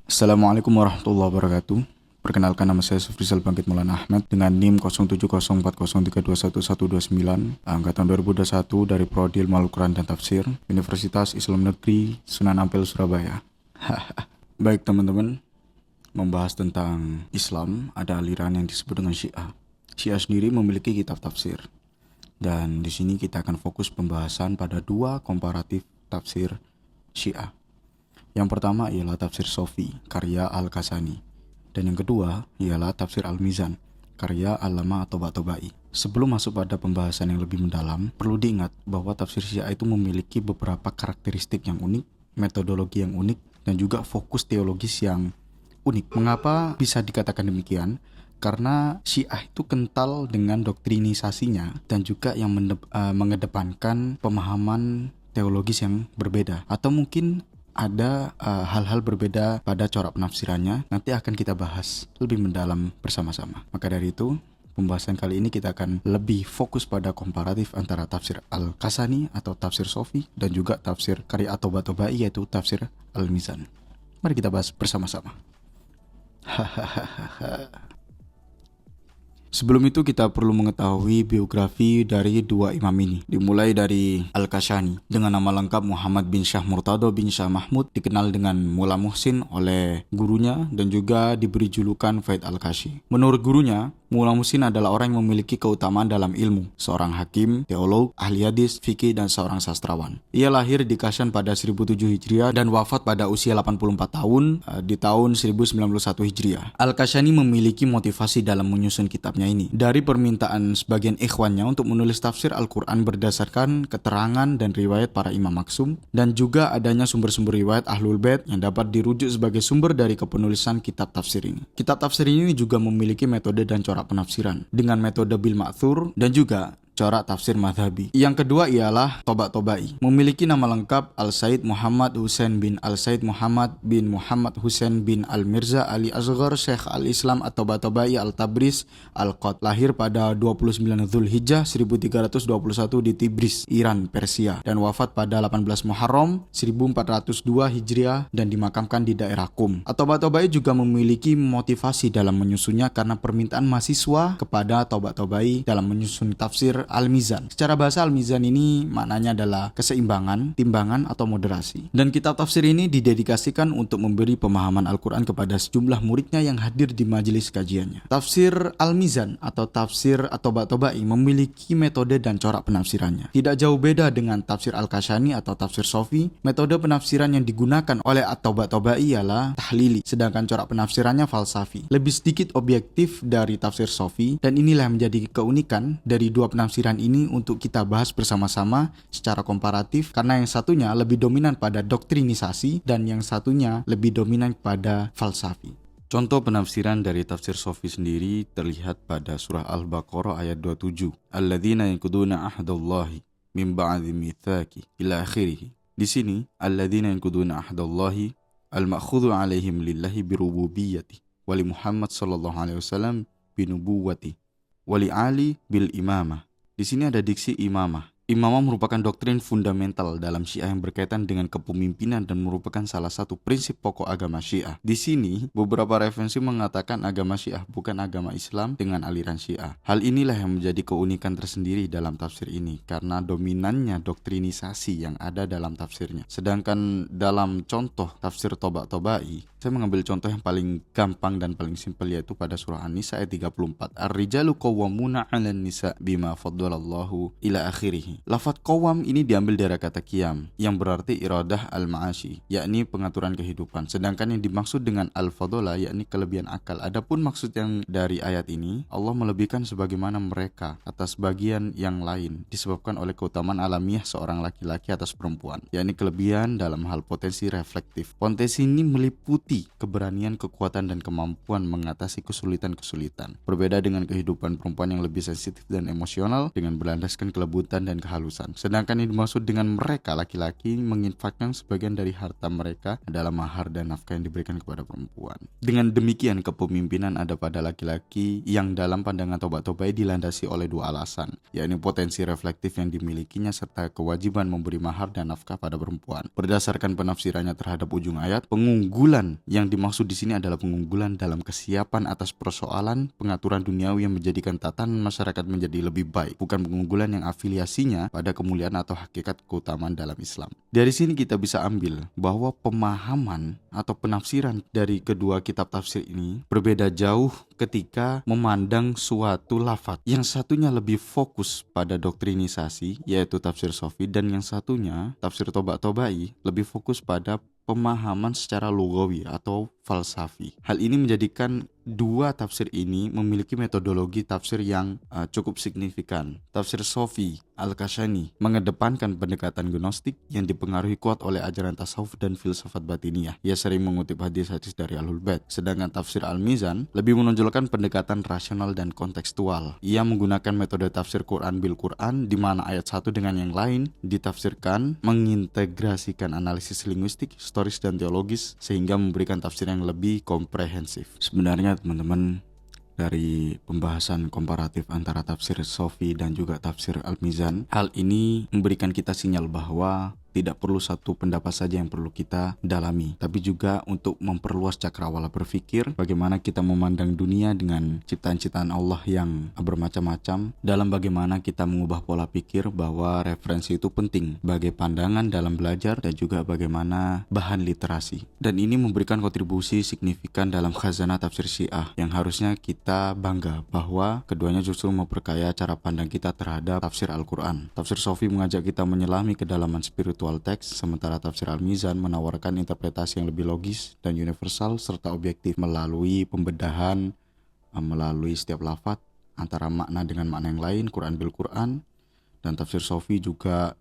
Assalamualaikum warahmatullahi wabarakatuh. Perkenalkan, nama saya Sufrizal Bangkit Maulana Ahmad dengan NIM 0704032129 angkatan 2021 dari Prodi Ilmu Al-Quran dan Tafsir Universitas Islam Negeri Sunan Ampel, Surabaya. Baik teman-teman, membahas tentang Islam, ada aliran yang disebut dengan Syiah. Syiah sendiri memiliki kitab tafsir. Dan di sini kita akan fokus pembahasan pada dua komparatif tafsir Syiah. Yang pertama ialah tafsir Sofi, karya Al-Kasani. Dan yang kedua ialah tafsir Al-Mizan, karya Allama At-Tabatabai. Sebelum masuk pada pembahasan yang lebih mendalam, perlu diingat bahwa tafsir Syiah itu memiliki beberapa karakteristik yang unik, metodologi yang unik, dan juga fokus teologis yang unik. Mengapa bisa dikatakan demikian? Karena Syiah itu kental dengan doktrinisasinya dan juga yang mengedepankan pemahaman teologis yang berbeda. Atau mungkin ada hal-hal berbeda pada corak penafsirannya. Nanti akan kita bahas lebih mendalam bersama-sama. Maka dari itu, pembahasan kali ini kita akan lebih fokus pada komparatif antara tafsir Al-Kasani atau tafsir Sofi dan juga tafsir karya At-Tabatabai yaitu tafsir Al-Mizan. Mari kita bahas bersama-sama. Sebelum itu kita perlu mengetahui biografi dari dua imam ini. Dimulai dari Al-Kashani dengan nama lengkap Muhammad bin Syah Murtado bin Syah Mahmud, dikenal dengan Mula Muhsin oleh gurunya dan juga diberi julukan Faid Al-Kashi. Menurut gurunya, Mula Muhsin adalah orang yang memiliki keutamaan dalam ilmu, seorang hakim, teolog, ahli hadis, fikih, dan seorang sastrawan. Ia lahir di Kashan pada 1007 Hijriah dan wafat pada usia 84 tahun di tahun 1091 Hijriah. Al-Kashani memiliki motivasi dalam menyusun kitabnya ini dari permintaan sebagian ikhwannya untuk menulis tafsir Al-Quran berdasarkan keterangan dan riwayat para imam maksum, dan juga adanya sumber-sumber riwayat Ahlul Bait yang dapat dirujuk sebagai sumber dari kepenulisan kitab tafsir ini. Kitab tafsir ini juga memiliki metode dan corak penafsiran dengan metode bil ma'thur dan juga corak tafsir madhabi. Yang kedua ialah Tabatabai. Memiliki nama lengkap Al-Said Muhammad Husain bin Al-Said Muhammad bin Muhammad Husain bin Al-Mirza Ali Asghar Syekh Al-Islam At-Tabatabai Al-Tabriz Al-Qad. Lahir pada 29 Dzulhijjah 1321 di Tibris, Iran, Persia, dan wafat pada 18 Muharram 1402 Hijriah dan dimakamkan di daerah Qum. At-Tabatabai juga memiliki motivasi dalam menyusunnya karena permintaan mahasiswa kepada Tabatabai dalam menyusun tafsir Al-Mizan. Secara bahasa Al-Mizan ini maknanya adalah keseimbangan, timbangan atau moderasi. Dan kitab tafsir ini didedikasikan untuk memberi pemahaman Al-Quran kepada sejumlah muridnya yang hadir di majelis kajiannya. Tafsir Al-Mizan atau tafsir At-Tabatabai memiliki metode dan corak penafsirannya. Tidak jauh beda dengan tafsir Al-Kashani atau tafsir Sofi. Metode penafsiran yang digunakan oleh At-Tabatabai ialah tahlili, sedangkan corak penafsirannya falsafi. Lebih sedikit objektif dari tafsir Sofi, dan inilah yang menjadi keunikan dari dua penafsiran ini untuk kita bahas bersama-sama secara komparatif, karena yang satunya lebih dominan pada doktrinisasi dan yang satunya lebih dominan pada falsafi. Contoh penafsiran dari tafsir Sofi sendiri terlihat pada surah Al-Baqarah ayat 27. Alladzina yanquduna ahdallahi min ba'di mitsaqi ila akhirih. Di sini alladzina yanquduna ahdallahi al-ma'khudhu 'alaihim lillahi birububiyyati wa li Muhammad sallallahu alaihi wasallam binubuwati wa li Ali bil imamah. Di sini ada diksi imamah. Imamah merupakan doktrin fundamental dalam Syiah yang berkaitan dengan kepemimpinan dan merupakan salah satu prinsip pokok agama Syiah. Di sini, beberapa referensi mengatakan agama Syiah bukan agama Islam dengan aliran Syiah. Hal inilah yang menjadi keunikan tersendiri dalam tafsir ini, karena dominannya doktrinisasi yang ada dalam tafsirnya. Sedangkan dalam contoh tafsir Tabatabai, saya mengambil contoh yang paling gampang dan paling simpel, yaitu pada surah An-Nisa ayat 34. Ar-rijalu qawwamuna 'alan nisa bima faddalallahu ila akhirih. Lafaz qawwam ini diambil dari kata qiyam yang berarti iradah al-ma'ashi, yakni pengaturan kehidupan. Sedangkan yang dimaksud dengan al-fadala yakni kelebihan akal. Adapun maksud yang dari ayat ini, Allah melebihkan sebagaimana mereka atas bagian yang lain disebabkan oleh keutamaan alamiah seorang laki-laki atas perempuan, yakni kelebihan dalam hal potensi reflektif. Potensi ini meliputi keberanian, kekuatan, dan kemampuan mengatasi kesulitan-kesulitan. Berbeda dengan kehidupan perempuan yang lebih sensitif dan emosional dengan berlandaskan kelebutan dan kehalusan. Sedangkan yang dimaksud dengan mereka laki-laki menginfakkan sebagian dari harta mereka adalah mahar dan nafkah yang diberikan kepada perempuan. Dengan demikian kepemimpinan ada pada laki-laki yang dalam pandangan Toba-Tobai dilandasi oleh dua alasan, yakni potensi reflektif yang dimilikinya serta kewajiban memberi mahar dan nafkah pada perempuan. Berdasarkan penafsirannya terhadap ujung ayat, pengunggulan yang dimaksud di sini adalah pengunggulan dalam kesiapan atas persoalan pengaturan duniawi yang menjadikan tatanan masyarakat menjadi lebih baik, bukan pengunggulan yang afiliasinya pada kemuliaan atau hakikat keutamaan dalam Islam. Dari sini kita bisa ambil bahwa pemahaman atau penafsiran dari kedua kitab tafsir ini berbeda jauh ketika memandang suatu lafaz. Yang satunya lebih fokus pada doktrinisasi, yaitu tafsir Sofi, dan yang satunya tafsir Toba-Tobai lebih fokus pada pemahaman secara lugawi atau falsafi. Hal ini menjadikan dua tafsir ini memiliki metodologi tafsir yang cukup signifikan. Tafsir Sofi Al-Kashani mengedepankan pendekatan gnostik yang dipengaruhi kuat oleh ajaran tasawuf dan filsafat batiniyah. Ia sering mengutip hadis-hadis dari Ahlul Bait. Sedangkan tafsir Al-Mizan lebih menonjolkan pendekatan rasional dan kontekstual. Ia menggunakan metode tafsir Quran bil Quran, di mana ayat satu dengan yang lain ditafsirkan mengintegrasikan analisis linguistik, historis dan teologis sehingga memberikan tafsir yang lebih komprehensif. Sebenarnya teman-teman, dari pembahasan komparatif antara tafsir Sofi dan juga tafsir Al-Mizan, hal ini memberikan kita sinyal bahwa tidak perlu satu pendapat saja yang perlu kita dalami, tapi juga untuk memperluas cakrawala berpikir, bagaimana kita memandang dunia dengan ciptaan-ciptaan Allah yang bermacam-macam, dalam bagaimana kita mengubah pola pikir bahwa referensi itu penting sebagai pandangan dalam belajar dan juga bagaimana bahan literasi. Dan ini memberikan kontribusi signifikan dalam khazanah tafsir Syiah yang harusnya kita bangga bahwa keduanya justru memperkaya cara pandang kita terhadap tafsir Al-Quran. Tafsir Sofi mengajak kita menyelami kedalaman spiritual teks, sementara tafsir Al-Mizan menawarkan interpretasi yang lebih logis dan universal serta objektif melalui pembedahan melalui setiap lafaz antara makna dengan makna yang lain, Quran bil Quran. Dan tafsir Sofi juga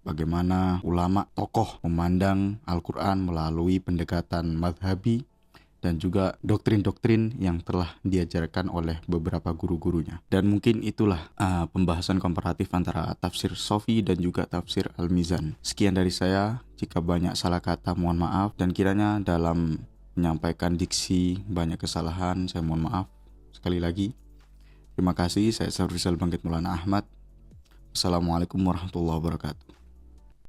bagaimana ulama tokoh memandang Al-Quran melalui pendekatan madhabi dan juga doktrin-doktrin yang telah diajarkan oleh beberapa guru-gurunya. Dan mungkin itulah pembahasan komparatif antara tafsir Sofi dan juga tafsir Al-Mizan. Sekian dari saya, jika banyak salah kata mohon maaf, dan kiranya dalam menyampaikan diksi banyak kesalahan, saya mohon maaf sekali lagi. Terima kasih, saya Rizal Bangkit Maulana Ahmad. Assalamualaikum warahmatullahi wabarakatuh.